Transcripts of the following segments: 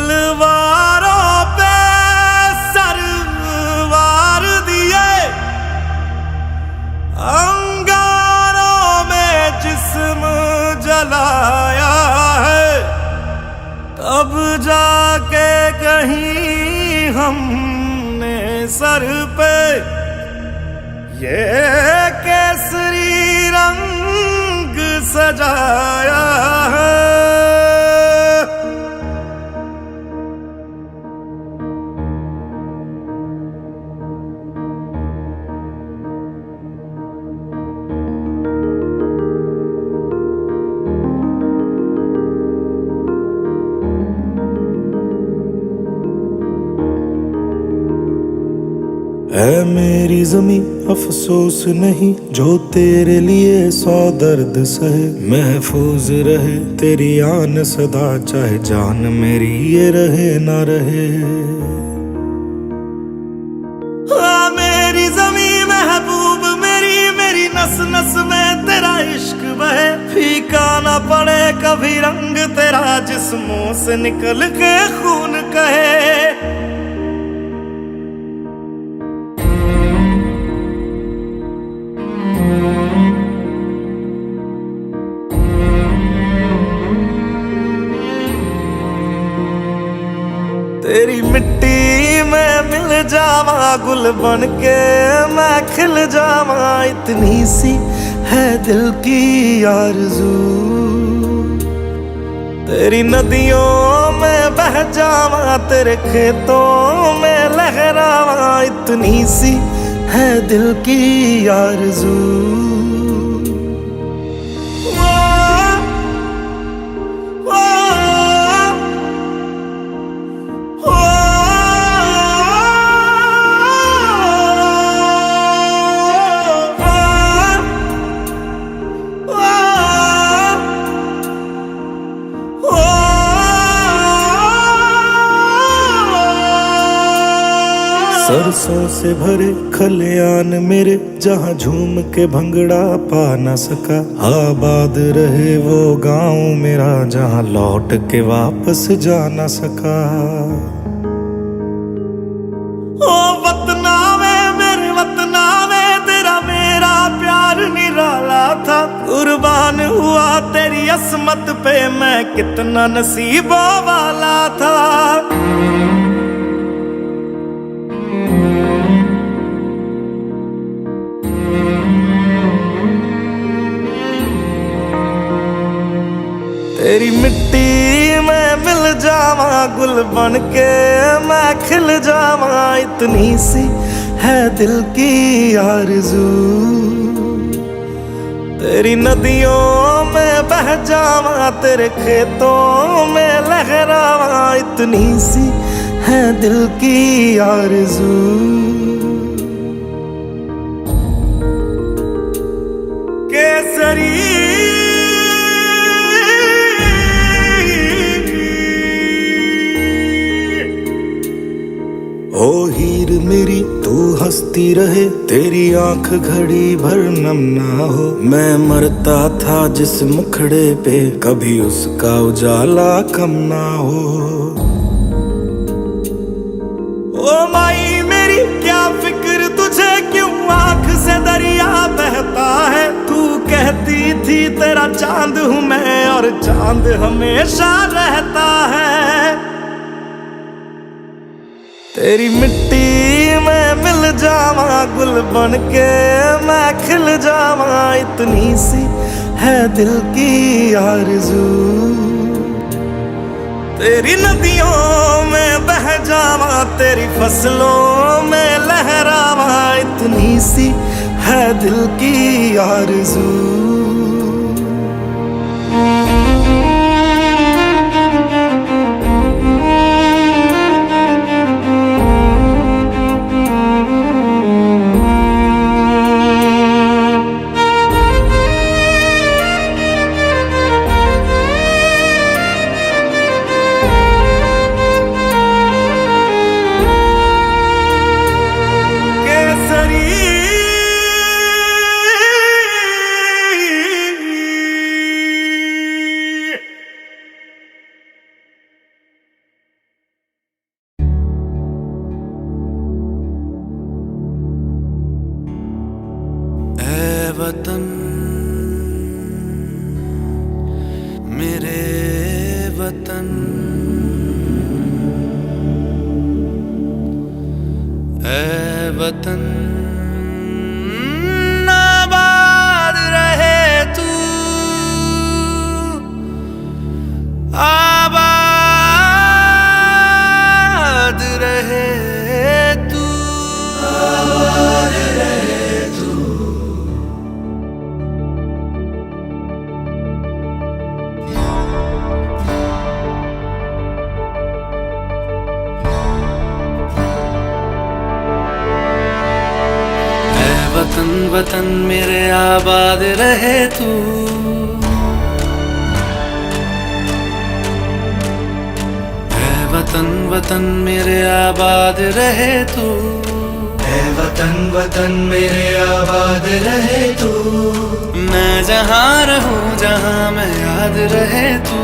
तलवारों पे सरवार दिए, अंगारों में जिस्म जलाया है, तब जाके कहीं हमने सर पे ये केसरी रंग सजाया है। है मेरी ज़मीं अफसोस नहीं, जो तेरे लिए 100 दर्द सहे। महफूज रहे तेरी आन सदा, चाहे जान मेरी ये रहे ना रहे। मेरी ज़मीं महबूब मेरी, मेरी नस नस में तेरा इश्क बहे। फीका ना पड़े कभी रंग तेरा, जिस्मों से निकल के खून कहे। तेरी मिट्टी में मिल जावा, गुल बन के मैं खिल जावा। इतनी सी है दिल की आरज़ू, तेरी नदियों में बह जावा, तेरे खेतों में लहरावा। इतनी सी है दिल की आरज़ू। सरसों से भरे खलियान मेरे, जहाँ झूम के भंगड़ा पा न सका। आबाद रहे वो गांव मेरा, जहाँ लौट के वापस जा न सका। ओ वतना में मेरे वतना में, तेरा मेरा प्यार निराला था। कुर्बान हुआ तेरी असमत पे, मैं कितना नसीबों वाला था। तेरी मिट्टी में मिल जावा, गुल बन के मैं खिल जावा। इतनी सी है दिल की आरज़ू, तेरी नदियों में बह जावा, तेरे खेतों में लहरावा। इतनी सी है दिल की आरज़ू। केसरी ओ हीर मेरी तू हंसती रहे, तेरी आंख घड़ी भर नम ना हो। मैं मरता था जिस मुखड़े पे, कभी उसका उजाला कम ना हो। ओ माई मेरी क्या फिक्र तुझे, क्यों आंख से दरिया बहता है। तू कहती थी तेरा चांद हूँ मैं, और चांद हमेशा रहता है। तेरी मिट्टी में मिल जावा, गुल बन के मैं खिल जावा। इतनी सी है दिल की आरज़ू, तेरी नदियों में बह जावा, तेरी फसलों में लहरावा। इतनी सी है दिल की आरज़ू। केसरी वतन मेरे वतन ऐ वतन आबाद रहे तू आबाद रहे तू आबाद रहे तू। वतन वतन मेरे आबाद रहे तू ऐ वतन वतन मेरे आबाद रहे तू ऐ वतन वतन मेरे आबाद रहे तू। मैं जहाँ रहूँ जहाँ मैं याद रहे तू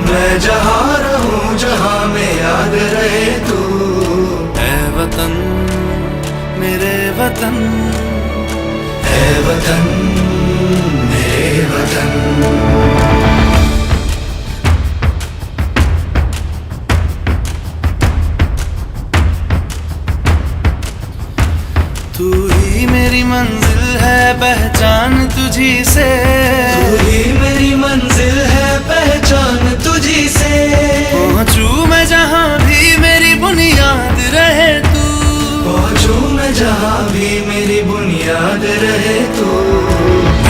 मैं जहाँ रहूँ जहाँ मैं याद रहे तू ऐ वतन मेरे वतन ऐ वतन मेरे वतन। तू ही मेरी मंजिल है पहचान तुझी से तू ही मेरी मंजिल है पहचान तुझी से। पहुँचूं मैं जहाँ भी मेरी बुनियाद रहे तू पहुँचूं मैं जहाँ भी मेरी बुनियाद रहे तू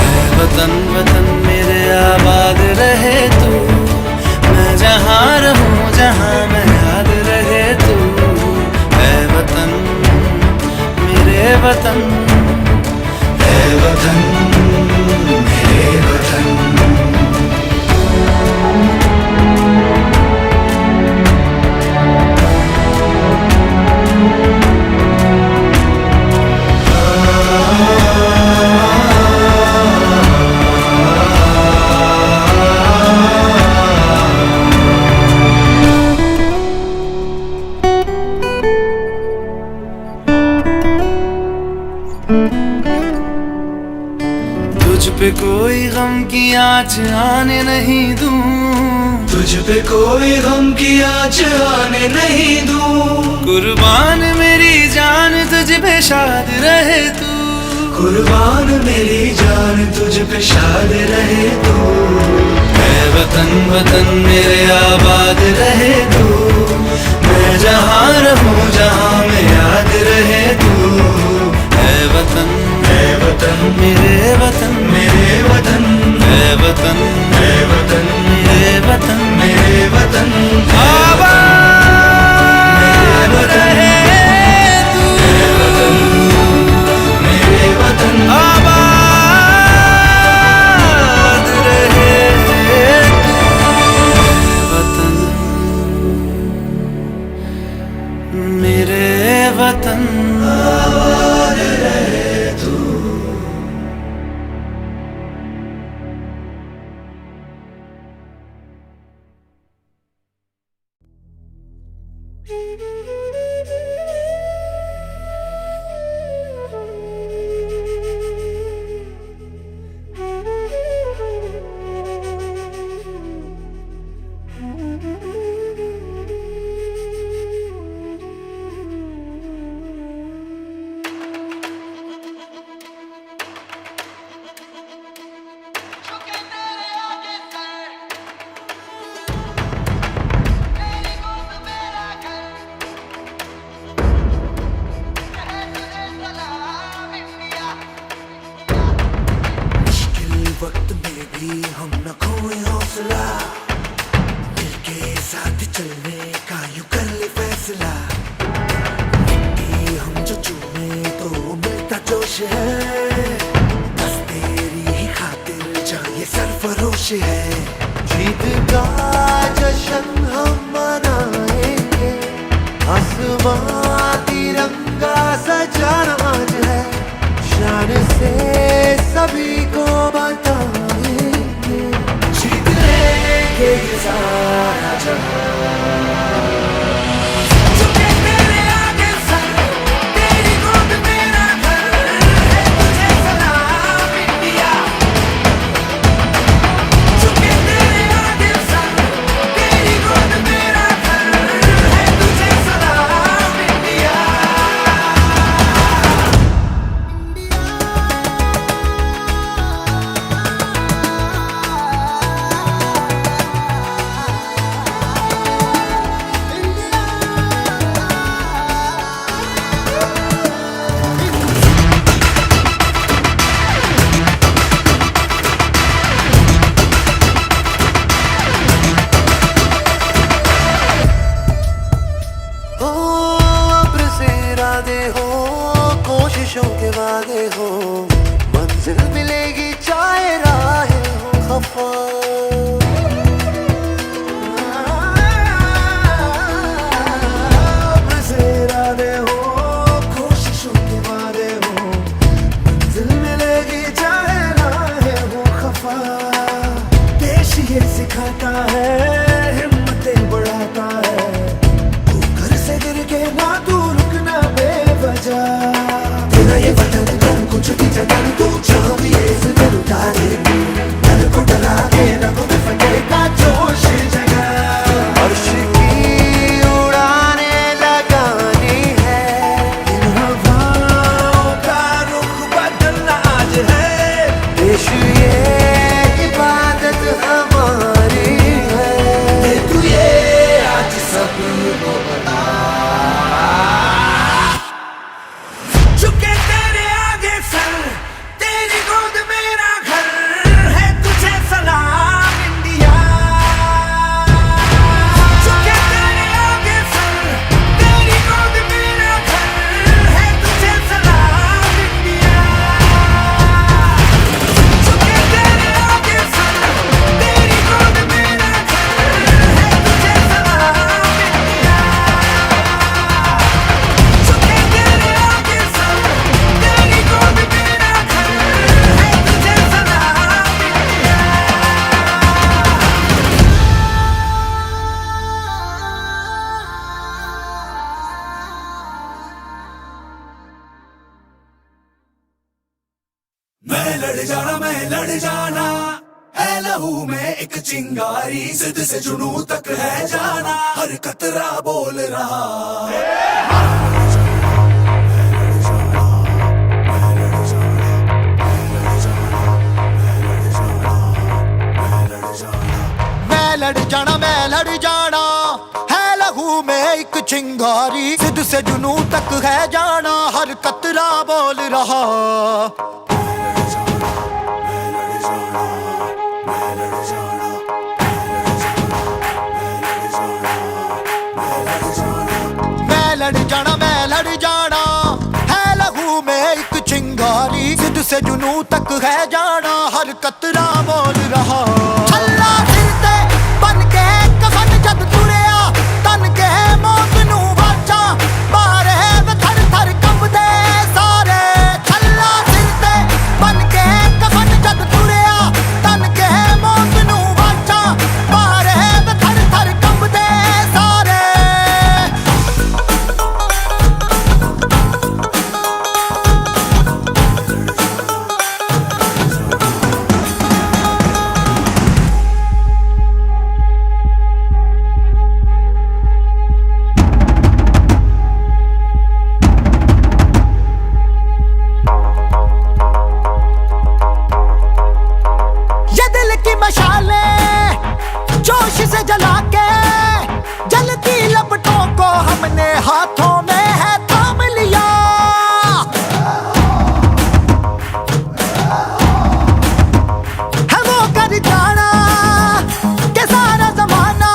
ऐ वतन वतन मेरे आबाद रहे तू। मैं जहाँ रहूँ जहाँ मैं याद रहे तू ऐ वतन मेरे वतन ऐ वतन मेरे वतन। तुझ पे कोई गम की आँच आने नहीं दूं तुझ पे कोई गम की आँच आने नहीं दूं। कुर्बान मेरी जान तुझ पे शाद रहे तू कुर्बान मेरी जान तुझ पे शाद रहे तू ऐ वतन वतन मेरे आबाद रहे तू। मैं जहाँ रहूँ जहाँ मैं याद रहे तू ऐ वतन मेरे वतन मेरे वतन ऐ वतन मेरे वतन मेरे वतन आबाद रहे तू मेरे वतन आबाद रहे तू वतन मेरे वतन आबाद रहे तू। वक्त में भी हम न खोए हौसला मिलके साथ चलने का यूं कर ले फैसला। मिट्टी हम जो चूमे तो मिलता जोश है बस तेरी ही खातिर जहाँ ये सरफरोश है। जीत का जश्न हम मनाएंगे आसमां तिरंगा सजाना आज है शान से सभी को बताएंगे जीत लेंगे ये सारा जहां। झुके तेरे आगे सर तेरी गोद मेरा घर है तुझे सलामी लड़ जाना, मैं लड़ जाना। है लहू में एक चिंगारी, जिद से जुनू तक है जाना, हर कतरा बोल रहा। मैं लड़ जाना, मैं लड़ जाना, है लहू में एक चिंगारी, जिद से जुनू तक है जाना, हर कतरा बोल रहा। मैं लड़ जाना, मैं लड़ जाना, है लहू में एक चिंगारी, जिद से जुनू तक है जाना, हर कतरा बोल रहा। छल्ला सिर ते बन के कफन जद तुरिया, तन के मौत नू वाचा, मारे वे थर थर कंबदे सारे। छल्ला सिर ते बन के कफन जद तुरिया, तन के मौत नू वाचा, मारे वे थर थर कंबदे सारे। ये दिल की मशालें जोश से जला के, जलती लपटों को हमने हाथों में है थाम लिया। है वो कर जाना के सारा जमाना,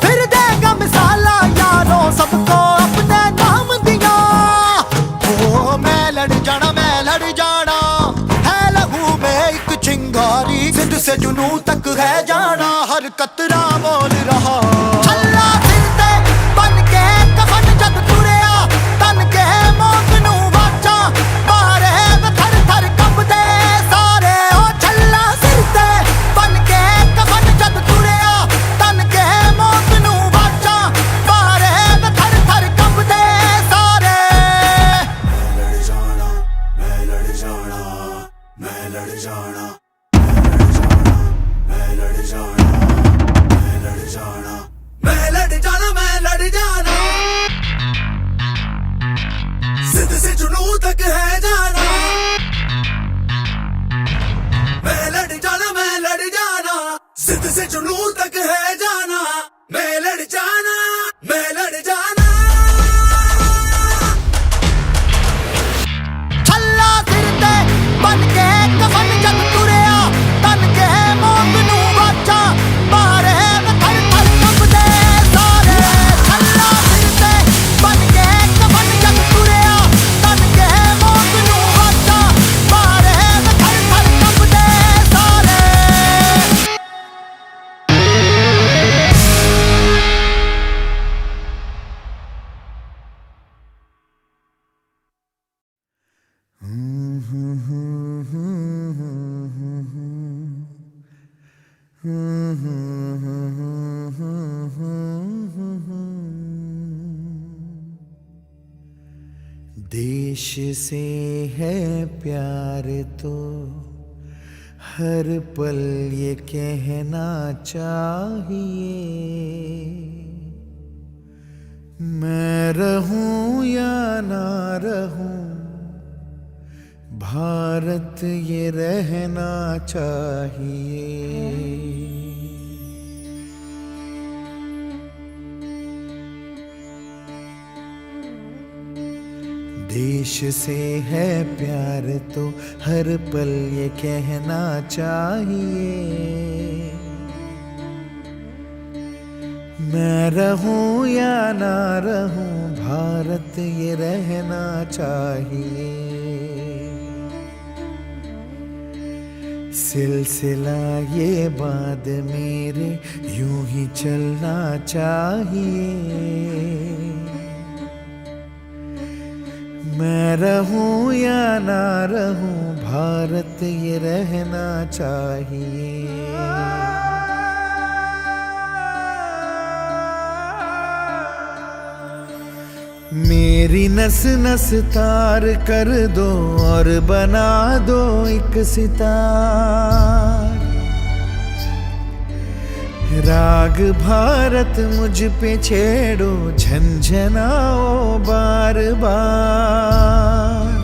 फिर देगा मिसाला यारों सबको अपने नाम दिया। ओ मैं लड़ जाना, मैं लड़ जाना, है लहू में एक चिंगारी, जिद से जुनू तक है जाना, हर कतरा बोल रहा। छल्ला सिर ते बन के कफन जद तुरिया, तन के मौत नू वाचा, मारे वे थर थर कंबदे सारे। ओ छल्ला सिर ते बन के कफन जद तुरिया, तन के मौत नू वाचा, मारे वे थर थर कंबदे सारे। लड़ जाना, मैं लड़ जाना, मैं लड़ जाना, मैं लड़ जाना, मैं लड़ जाना, मैं लड़ जाना, मैं लड़ जाना, जिद से जुनू तक है जाना। मैं लड़ जाना, मैं लड़ जाना, जिद से जुनू तक है जाना, मैं लड़ जाना, मैं लड़ जाना। छल्ला सिर ते बन के कफन जद तुरिया, तन के मौत नू वाचा, मारे वे थर थर कंबदे सारे। छल्ला सिर ते बन के कफन जद तुरिया, तन के मौत नू वाचा, मारे वे थर थर कंबदे सारे। देश से है प्यार तो हर पल ये कहना चाहिए, मैं रहूं या ना रहूं, भारत ये रहना चाहिए। देश से है प्यार तो हर पल ये कहना चाहिए, मैं रहूं या ना रहूं, भारत ये रहना चाहिए। सिलसिला ये बाद मेरे यूं ही चलना चाहिए, मैं रहूं या ना रहूं, भारत ये रहना चाहिए। मेरी नस नस तार कर दो और बना दो एक सितार। राग भारत मुझ पे छेड़ो, झंझनाओ बार बार।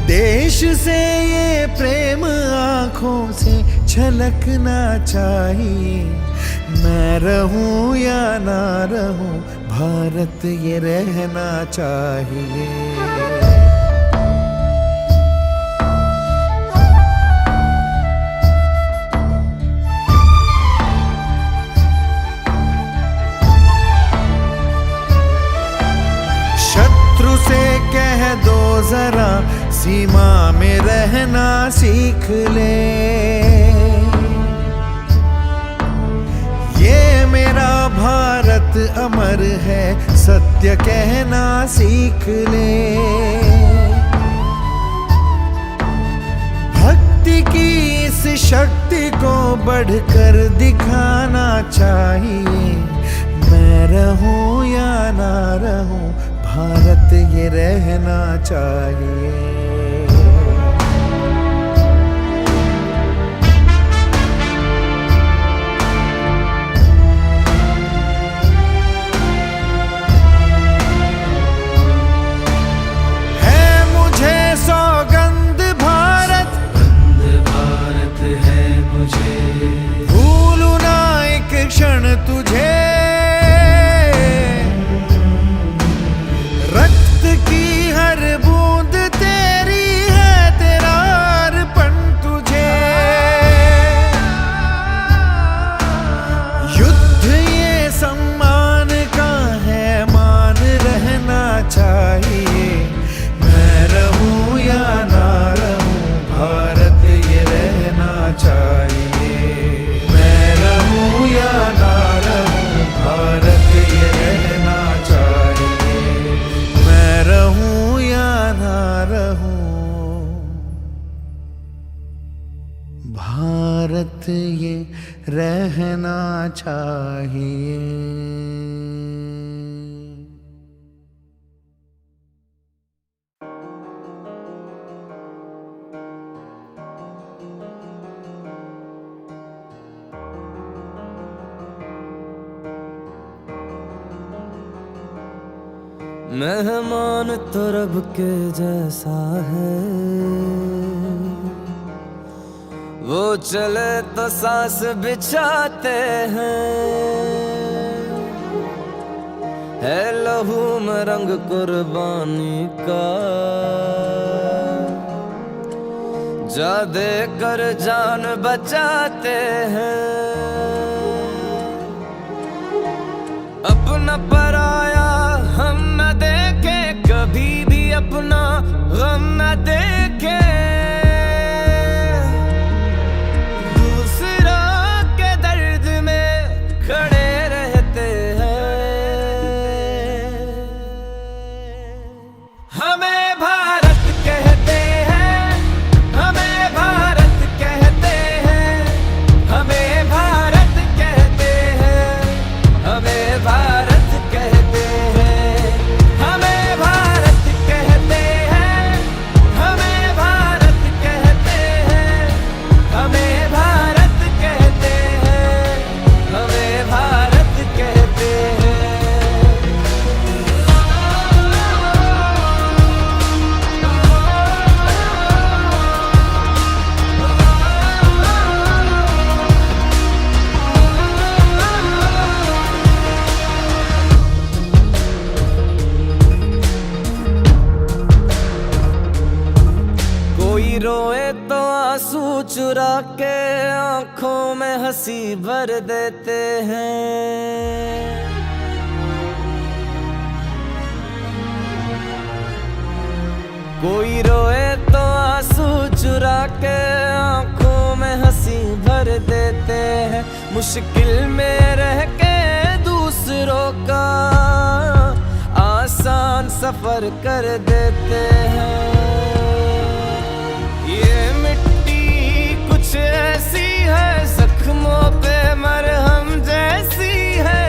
देश से ये प्रेम आंखों से छलकना चाहिए। मैं रहूं या ना रहूं, भारत ये रहना चाहिए। शत्रु से कह दो जरा, सीमा में रहना सीख ले। ये मेरा भारत अमर है, सत्य कहना सीख ले। भक्ति की इस शक्ति को बढ़कर दिखाना चाहिए। मैं रहूं या ना रहूं, भारत ये रहना चाहिए। सौगंध भारत, भारत है मुझे। भूलू ना एक क्षण तुझे। रक्त की हर बूंद तेरी है, तेरा अर्पण तुझे। युद्ध ये सम्मान का है, मान रहना चाहिए। मैं रहूं या ना रहूं, भारत ये रहना चाहिए। मैं रहूं या ना रहूं, भारत ये रहना चाहिए। मैं रहूं या ना रहूं, भारत ये रहना चाहिए। मेहमान तो रब के जैसा है, वो चले तो सांस बिछाते हैं। है लहू में रंग कुर्बानी का, जा दे कर जान बचाते हैं। अपना पराया हम न देखे, कभी भी अपना गम न देखे। दूसरा के दर्द में खड़े रहते हैं। हमें भारत कहते हैं, हमें भारत कहते हैं। हमें भारत कहते हैं, हमें भारत कहते हैं। हमें भारत कहते हैं, हमें भारत कहते हैं। हमें भारत कहते हैं, हमें भारत कहते हैं। कोई रोए तो आंसू चुरा के आंखों में हंसी भर देते हैं। कोई रोए तो आंसू चुरा के आंखों में हंसी भर देते हैं। मुश्किल में रह के दूसरों का आसान सफर कर देते हैं। ये मिट्टी कुछ ऐसी है, जख्मों पे मरहम जैसी है।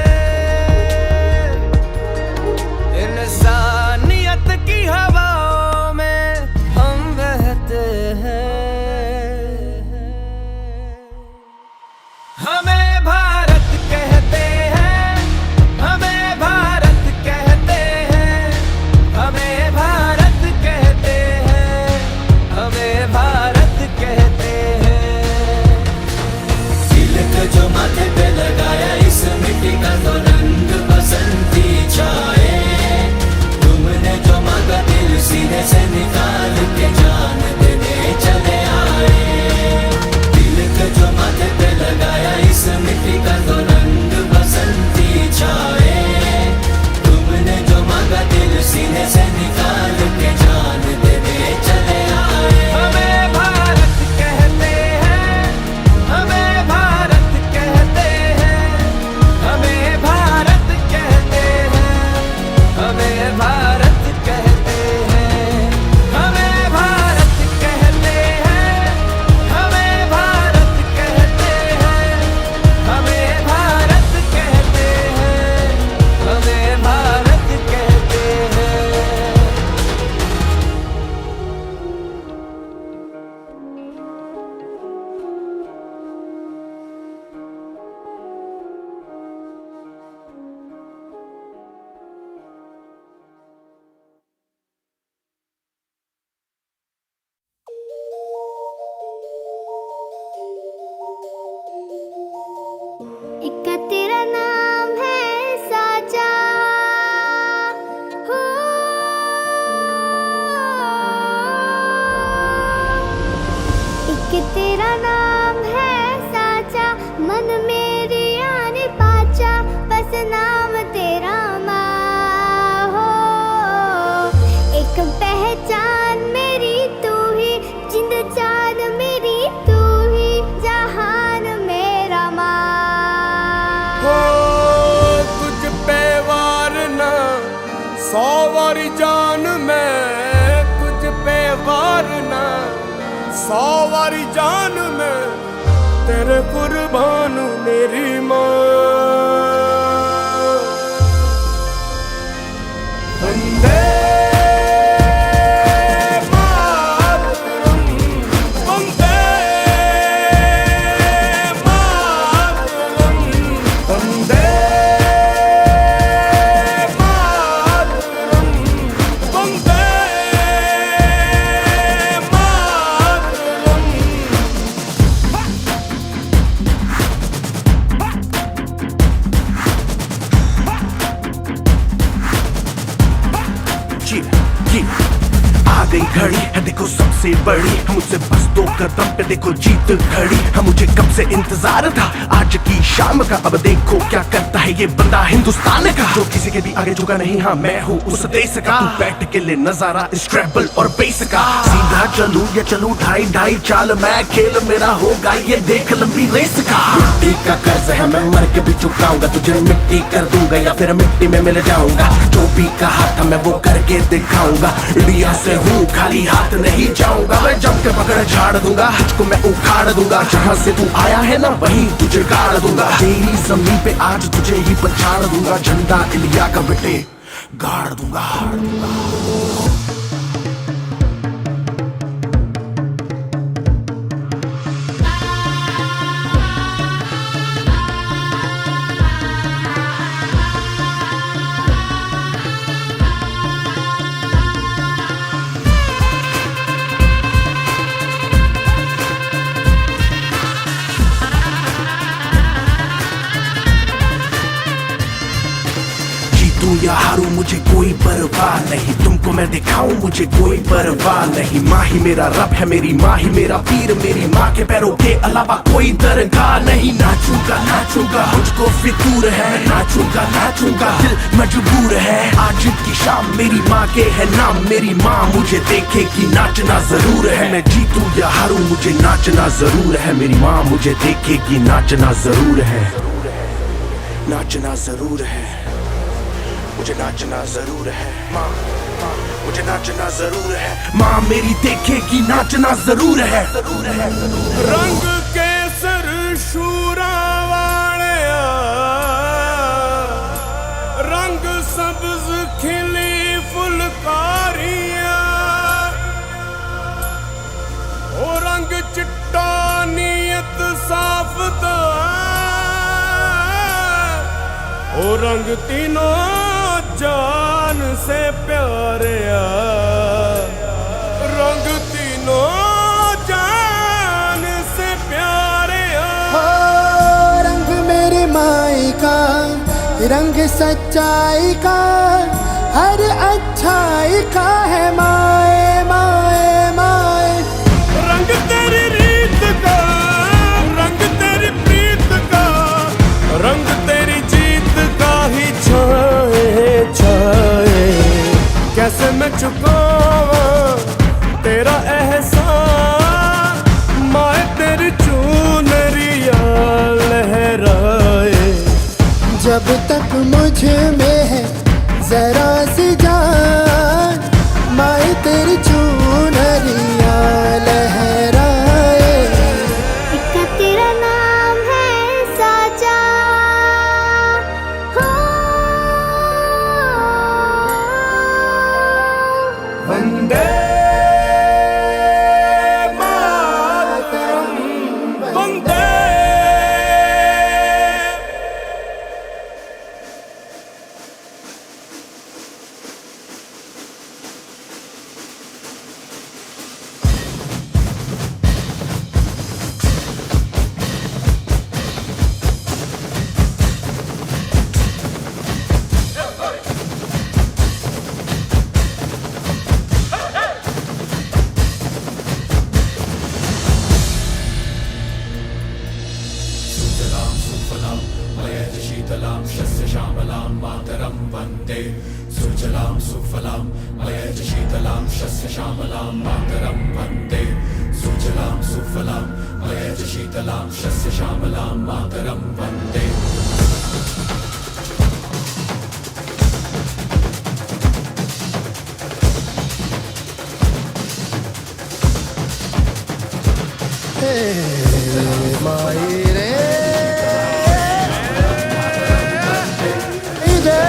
100 वारी जान मैं तुझ पे वार ना, 100 वारी जान मैं तेरे कुर्बान मेरी माँ। वंदे आ गई घड़ी है देखो सबसे बड़ी, मुझसे बस 2 कदम पे देखो जीत खड़ी है। मुझे कब से इंतजार था आज की शाम का, अब देखो क्या करता है ये बंदा हिंदुस्तान का, जो किसी के भी आगे झुका नहीं। हाँ मैं हूँ उस देश का, तू बैठ के ले नजारा इस ट्रैवल और बेस का। सीधा चलूं या चलूं ढाई ढाई चाल, मैं खेल मेरा होगा ये देख लंबी रेस का। मिट्टी का कर्ज है मैं मर के भी चुकाऊंगा, तुझे मिट्टी कर दूंगा या फिर मिट्टी में मिल जाऊंगा। जो भी कहा था मैं वो करके दिखाऊंगा, इंडिया से हूँ खाली हाथ नहीं जाऊंगा। मैं जम के पकड़ झाड़ दूंगा, तुझको मैं उखाड़ दूंगा। जहाँ से तू आया है ना वहीं तुझे गाड़ दूंगा। तेरी जमीन पे आज तुझे ही पछाड़ दूंगा, झंडा इंडिया का बेटे गाड़ दूंगा। तू या हारू मुझे कोई परवाह नहीं, तुमको मैं दिखाऊं मुझे कोई परवाह नहीं। माँ ही मेरा रब है, मेरी माँ ही मेरा पीर, मेरी माँ के पैरों के अलावा कोई दरगाह नहीं। नाचूंगा नाचूंगा मुझको फितूर है, नाचूंगा नाचूंगा दिल मजबूर है। आज की शाम मेरी माँ के है नाम, मेरी माँ मुझे देखेगी नाचना जरूर है। मैं जीतूं या हारूं मुझे नाचना जरूर है, मेरी माँ मुझे देखेगी नाचना जरूर है। नाचना जरूर है, मुझे नाचना जरूर है। माँ मुझे नाचना जरूर है, माँ मेरी देखेगी नाचना जरूर है। रंग केसर शूरा वालिया, रंग सब्ज खिली फुलकारियां, ओ रंग चिट्टा नीयत साफ तो, ओ रंग तीनों जान से प्यारे, रंग तीनों जान से प्यारे। हो रंग मेरे माई का, रंग सच्चाई का, हर अच्छाई का है माए माए माए। रंग तेरी रीत का, रंग तेरी प्रीत का, रंग तेरी जीत का ही छाए छाए। कैसे मैं चुकावा तेरा एहसान, माए तेरी चुनरिया लहराए। जब तक मुझ में है जरा सी जान, माए तेरी चुनरिया लहराए। इतना तेरा नाम है साजा, हो वंदे मातरम, वंदे। शीतलां शस्य श्यामलां मातरं वन्दे। सुजलां सुफलां मयज शीतलां शस्य श्यामलां मातरं वन्दे। सुजलां सुफलां मयज शीतलां शस्य श्यामलां मातरं वन्दे। माई रे इधे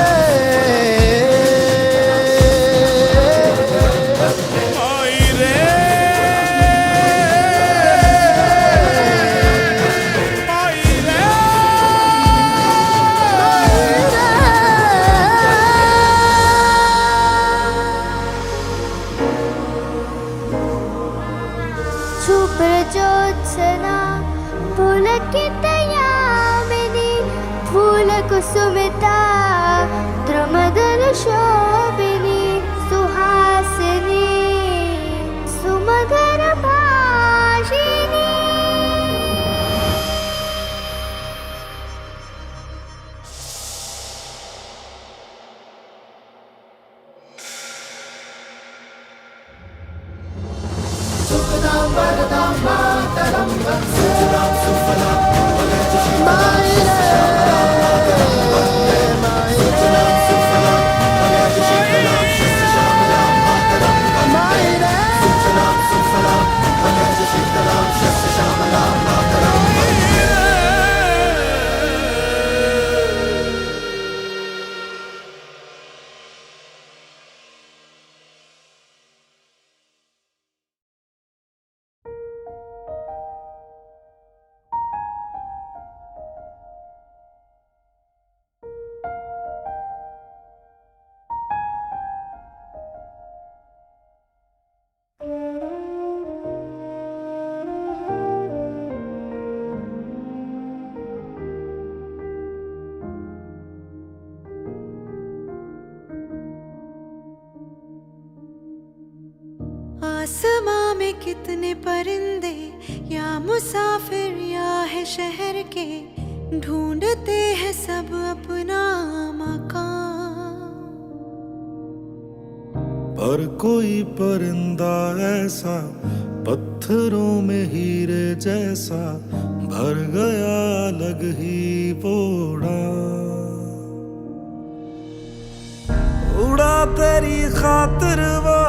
माई रे माई रे छुप ज्योत्सना फूल की तयामिनी फूल कुसुमिता द्रुमदल शोभिनी सुहासिनी सुमधुर भाषिनी आसमां में कितने परिंदे या मुसाफिर या है शहर के ढूंढते हैं सब अपना मकान। पर कोई परिंदा ऐसा पत्थरों में हीरे जैसा भर गया अलग ही बोड़ा। उड़ा तेरी खातिर वो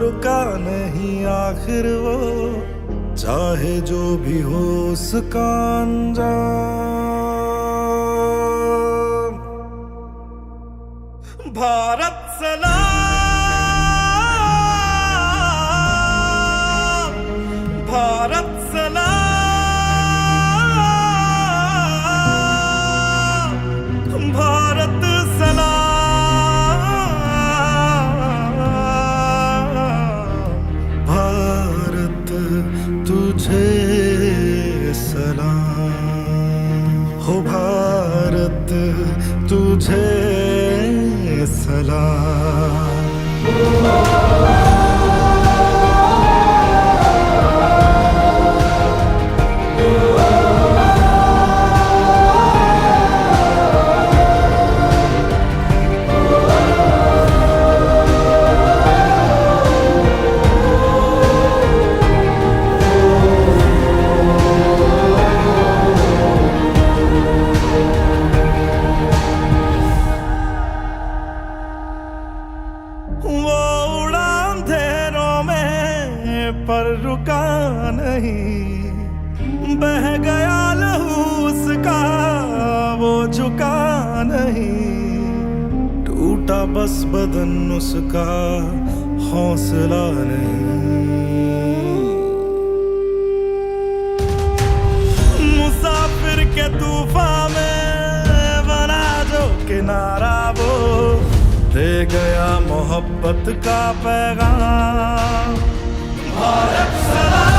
रुका नहीं आखिर वो चाहे जो भी हो उसका अंजाम। भारत सलाम, भारत सलाम, भारत सलाम, भारत तुझे सलाम हो भारत तुझे सलाम। वो उड़ा अंधेरों में पर रुका नहीं, बह गया लहू उसका वो झुका नहीं। टूटा बस बदन उसका हौसला नहीं। मुसाफिर के तूफान में बना जो किनारा वो दे गया मोहब्बत का पैगाम। भारत सलाम,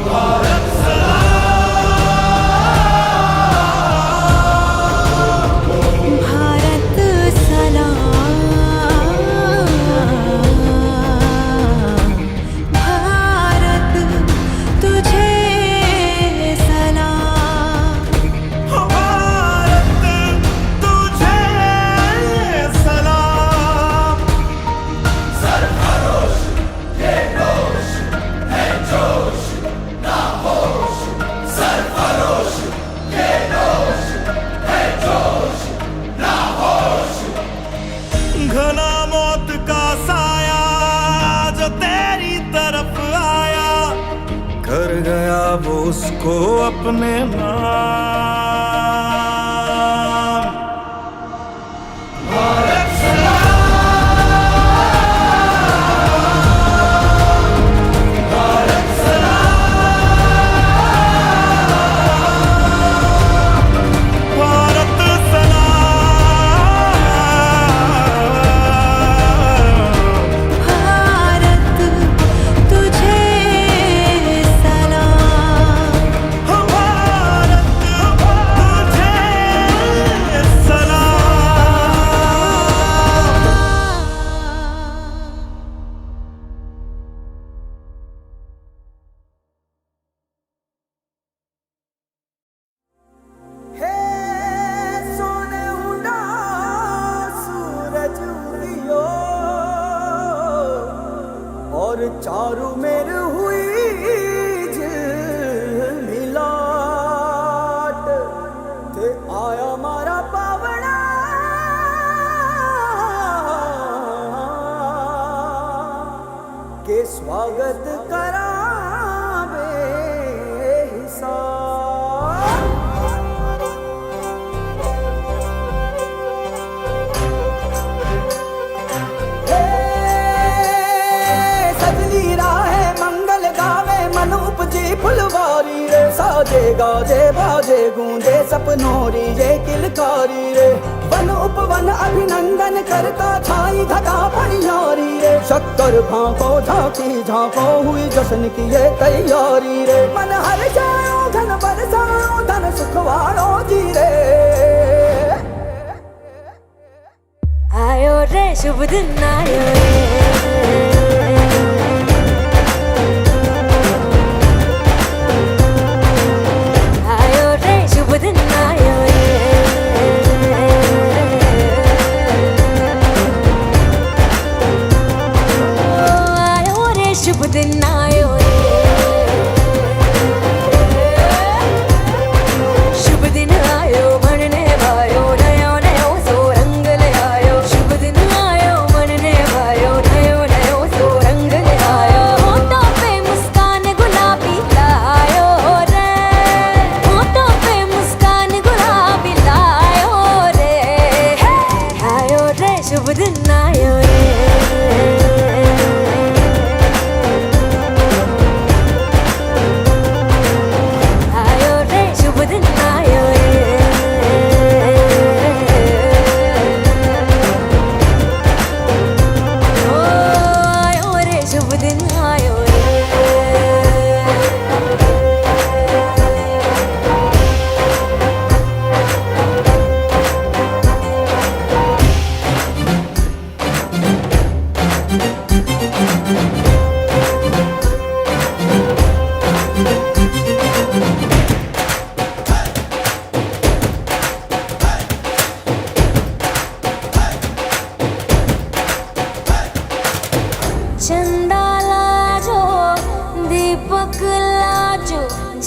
भारत भारत सलाम, भारत तुझे सलाम। भारत तुझे सलाम, उसको अपने नाम। भारत चारू मेर हुई मिलाट ते आया मारा पावना के स्वागत करावे उपजी फुलवारी रे साजे गाजे बाजे गूंजे सपनोरी ये किलकारी रे वन उपवन अभिनंदन करता छाई धगा परियारी रे शक्कर भांको झांकी झांको हुई जश्न की ये तैयारी रे मन हर जाओ धन बरसाओ धन सुखवाड़ो जी रे आयो रे शुभ दिन आयो रे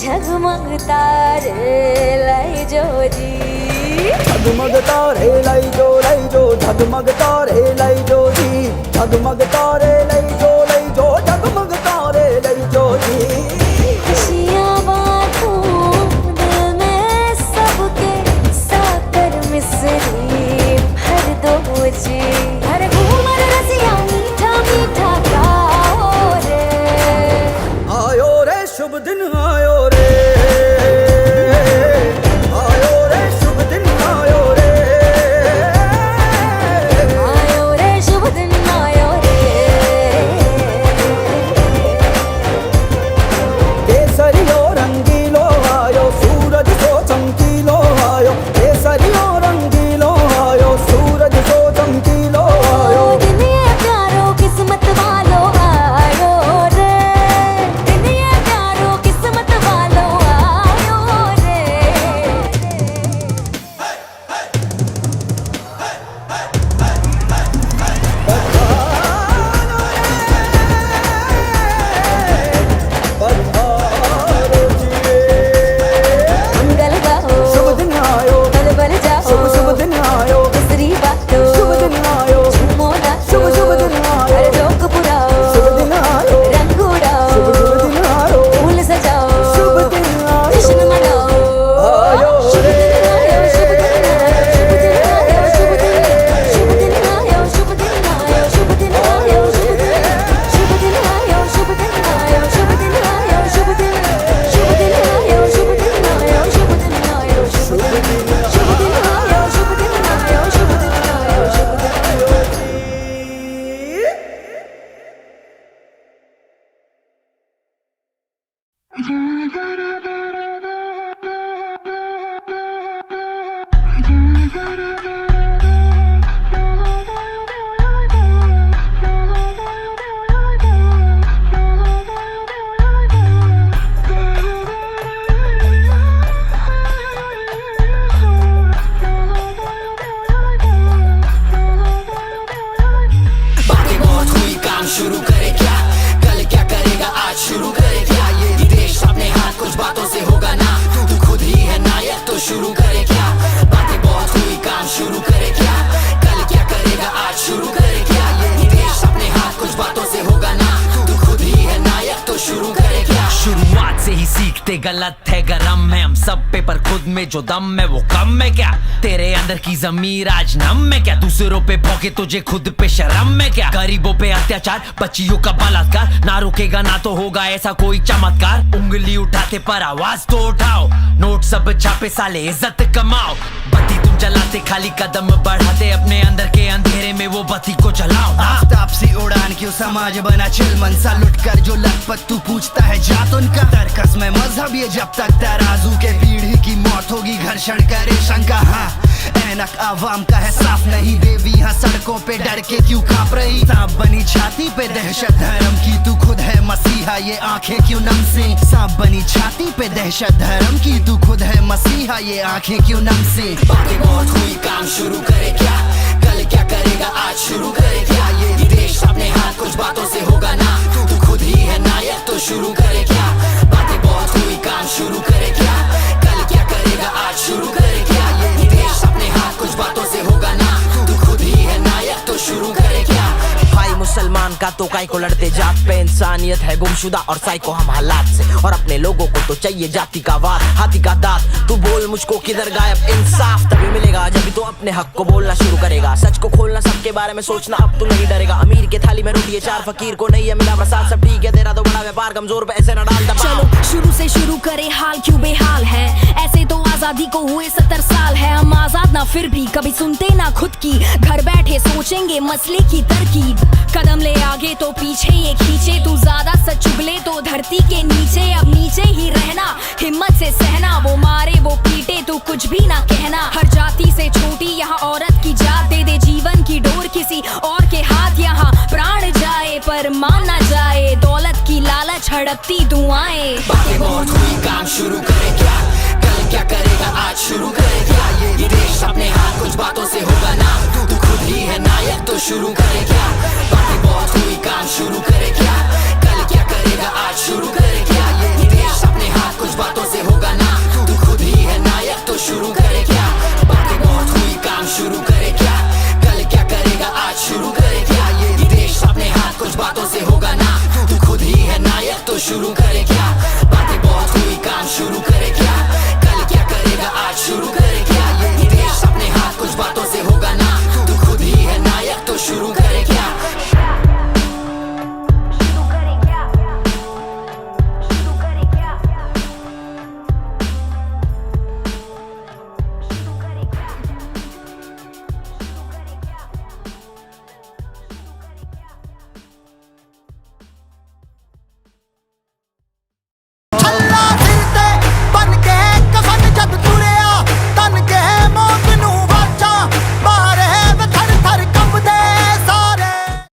झगमग तारे लाई जो जी झगमग तारे लाई जो झगमग तारे लाई जो जी झगमग तारे लाई जो झगमग तारे लाई जो जी खुशियाँ बांटूं दिल में सबके साकर मिसरी भर दो जी हर घूमर रसिया मीठा मीठा गाओ रे आयो रे शुभ दिन आयो रे आयो रे शुभ दिन आयो रे आयो रे शुभ दिन आयो रे शुरू करे क्या कल क्या करेगा आज शुरू करे क्या ये देश अपने हाथ कुछ बातों से होगा ना तू खुद ही है नायक तो शुरू करे क्या बातें बहुत हुई काम शुरू करे क्या कल क्या करेगा आज शुरू करे क्या ये देश अपने हाथ कुछ बातों से होगा ना तू खुद ही है नायक तो शुरू करे क्या शुरुआत से ही सीखते गलत है गरम है हम सब पे पर खुद में जो दम है वो कम है क्या तेरे अंदर की जमीर आज नम है क्या दूसरों पे भौंके तुझे खुद पे शर्म है क्या गरीबों पे अत्याचार बच्चियों का बलात्कार ना रुकेगा ना तो होगा ऐसा कोई चमत्कार उंगली उठाते पर आवाज तो उठाओ नोट सब छापे साले इज्जत कमाओ बत्ती तुम जलाते खाली कदम बढ़ाते अपने अंदर के अंधेरे में वो बत्ती को जलाओ आफ्ताब सी उड़ान क्यों समाज बना चिल मनसा लुट कर जो लखपत तू पूछता है जात उनका तरकस में मजहब ये जब तक तराजू के पीढ़ी की मौत होगी घर्षण करे शंका हाँ ऐनक आवाम का है साफ नहीं देवी हाँ सड़कों पे डर के क्यों कांप रही सांप बनी छाती पे दहशत धर्म की तू खुद है मसीहा ये आंखें क्यों नम से सांप बनी छाती पे दहशत धर्म की तू खुद है मसीहा ये आंखें क्यों नम से बातें बहुत हुई काम शुरू करे क्या कल क्या करेगा आज शुरू करे क्या ये देश अपने हाथ कुछ बातों से होगा ना तू खुद ही है नायक तो शुरू करे क्या बातें बहुत हुई काम शुरू करे क्या कल क्या करेगा आज शुरू करे क्या ये देश अपने हाथ कुछ बातों से होगा ना तू खुद ही है नायक तो शुरू करे क्या भाई मुसलमान का तो काय को लड़ते जात पे इंसानियत है गुमशुदा और साइको हम हालात से और अपने लोगों को तो चाहिए जाति का वार हाथी का दांत तू बोल मुझको किधर गायब इंसाफ तभी मिलेगा जब भी तू अपने हक को बोलना शुरू करेगा सच को खोलना सबके बारे में सोचना अब तू नहीं डरेगा अमीर के थाली में रोटी है चार फकीर को नहीं है मिला प्रसाद सब ठीक है तेरा तो बड़ा व्यापार कमजोर पे ऐसे न डाल दबाव चलो शुरू से शुरू करे हाल क्यों बेहाल है ऐसे तो आजादी को हुए 70 साल है हम आजाद ना फिर भी कभी सुनते ना खुद की घर बैठे सोचेंगे मसले की तरकीब कदम ले आगे तो पीछे ये खींचे तू ज्यादा सच चुगले तो धरती के नीचे अब नीचे ही रहना हिम्मत से सहना वो मारे वो पीटे तू कुछ भी ना कहना हर जाति से छोटी यहाँ औरत की जात दे दे जीवन की डोर किसी और के हाथ यहाँ प्राण जाए पर मान ना जाए दौलत की लालच हड़पती दुआएं बातें बहुत हुई काम शुरू करे क्या कल क्या करेगा आज शुरू करे क्या ये देश